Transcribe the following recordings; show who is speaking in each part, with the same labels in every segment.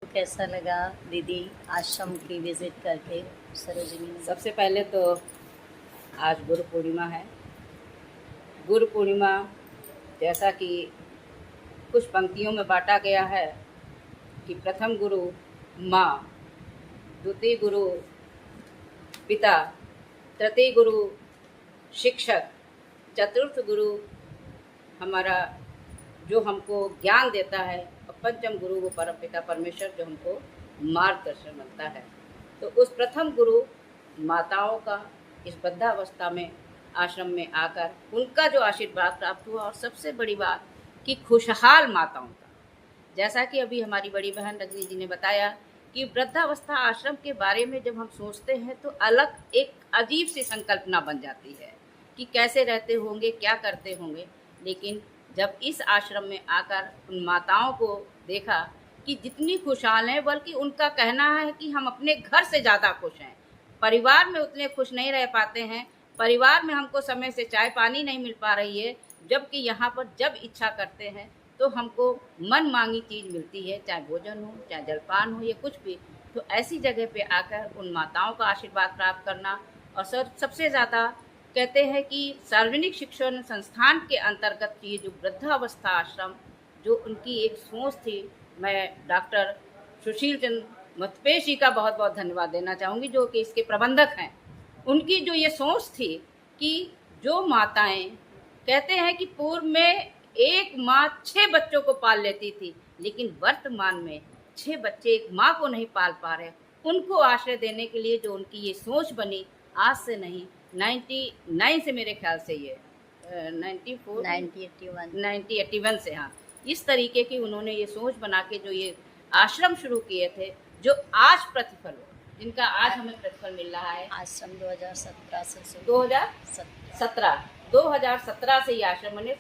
Speaker 1: कैसा लगा दीदी आश्रम की विजिट करके सरोजिनी में?
Speaker 2: सबसे पहले तो आज गुरु पूर्णिमा है। गुरु पूर्णिमा जैसा कि कुछ पंक्तियों में बांटा गया है कि प्रथम गुरु माँ, द्वितीय गुरु पिता, तृतीय गुरु शिक्षक, चतुर्थ गुरु हमारा जो हमको ज्ञान देता है, और पंचम गुरु वो परमपिता परमेश्वर जो हमको मार्गदर्शन मिलता है। तो उस प्रथम गुरु माताओं का इस वृद्धावस्था में आश्रम में आकर उनका जो आशीर्वाद प्राप्त हुआ, और सबसे बड़ी बात कि खुशहाल माताओं का, जैसा कि अभी हमारी बड़ी बहन रजनी जी ने बताया कि वृद्धावस्था आश्रम के बारे में जब हम सोचते हैं तो अलग एक अजीब सी संकल्पना बन जाती है कि कैसे रहते होंगे, क्या करते होंगे। लेकिन जब इस आश्रम में आकर उन माताओं को देखा कि जितनी खुशहाल हैं, बल्कि उनका कहना है कि हम अपने घर से ज़्यादा खुश हैं। परिवार में उतने खुश नहीं रह पाते हैं, परिवार में हमको समय से चाय पानी नहीं मिल पा रही है, जबकि यहाँ पर जब इच्छा करते हैं तो हमको मन मांगी चीज़ मिलती है, चाहे भोजन हो, चाहे जलपान हो या कुछ भी। तो ऐसी जगह पे आकर उन माताओं का आशीर्वाद प्राप्त करना, और सबसे ज़्यादा कहते हैं कि सार्वजनिक शिक्षण संस्थान के अंतर्गत ये जो वृद्धावस्था आश्रम, जो उनकी एक सोच थी, मैं डॉक्टर सुशील चंद्र मतपेश जी का बहुत बहुत धन्यवाद देना चाहूँगी, जो कि इसके प्रबंधक हैं। उनकी जो ये सोच थी कि जो माताएं कहते हैं कि पूर्व में एक माँ 6 बच्चों को पाल लेती थी, लेकिन वर्तमान में 6 बच्चे एक माँ को नहीं पाल पा रहे, उनको आश्रय देने के लिए जो उनकी ये सोच बनी, आज से नहीं 99 से मेरे ख्याल से ये 1981 से, हाँ, इस तरीके की उन्होंने ये सोच बना के जो ये आश्रम शुरू किए थे, जो आज प्रतिफल हो, जिनका आज हमें प्रतिफल मिल रहा है।
Speaker 1: आश्रम 2017 से
Speaker 2: 2017 से ये आश्रम बने।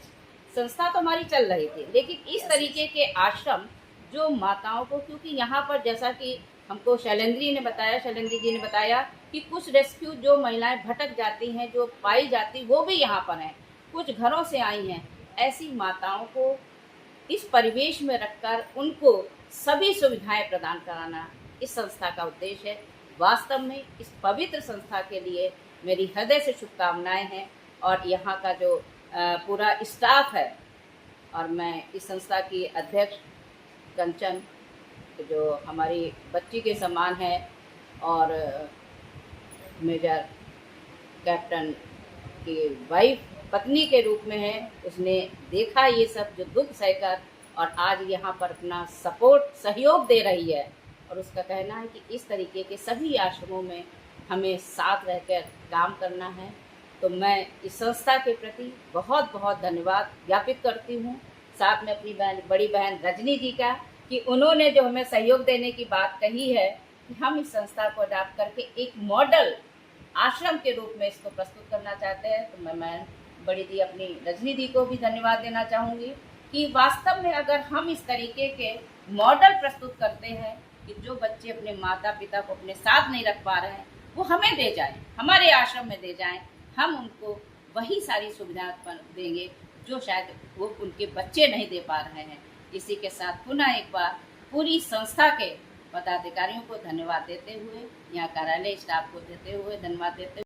Speaker 2: संस्था तो हमारी चल रही थी, लेकिन इस तरीके के आश्रम जो माताओं को, क्योंकि यहाँ पर जैसा कि हमको शैलेंद्री जी ने बताया कि कुछ रेस्क्यू जो महिलाएं भटक जाती हैं, जो पाई जाती, वो भी यहाँ पर हैं, कुछ घरों से आई हैं। ऐसी माताओं को इस परिवेश में रखकर उनको सभी सुविधाएं प्रदान कराना इस संस्था का उद्देश्य है। वास्तव में इस पवित्र संस्था के लिए मेरी हृदय से शुभकामनाएं हैं, और यहाँ का जो पूरा स्टाफ है, और मैं इस संस्था की अध्यक्ष कंचन, जो हमारी बच्ची के समान है, और मेजर कैप्टन की वाइफ, पत्नी के रूप में है, उसने देखा ये सब जो दुख सहकर, और आज यहाँ पर अपना सहयोग दे रही है। और उसका कहना है कि इस तरीके के सभी आश्रमों में हमें साथ रहकर काम करना है। तो मैं इस संस्था के प्रति बहुत बहुत धन्यवाद ज्ञापित करती हूँ, साथ में अपनी बड़ी बहन रजनी जी का, कि उन्होंने जो हमें सहयोग देने की बात कही है कि हम इस संस्था को अडॉप्ट करके एक मॉडल आश्रम के रूप में इसको प्रस्तुत करना चाहते हैं। तो मैं बड़ी दी अपनी रजनी दी को भी धन्यवाद देना चाहूँगी कि वास्तव में अगर हम इस तरीके के मॉडल प्रस्तुत करते हैं कि जो बच्चे अपने माता पिता को अपने साथ नहीं रख पा रहे हैं, वो हमें दे जाएं, हमारे आश्रम में दे जाएं, हम उनको वही सारी सुविधाएं देंगे जो शायद वो उनके बच्चे नहीं दे पा रहे हैं। इसी के साथ पुनः एक बार पूरी संस्था के पदाधिकारियों को धन्यवाद देते हुए, यहाँ कार्यालय स्टाफ को देते हुए धन्यवाद देते हुए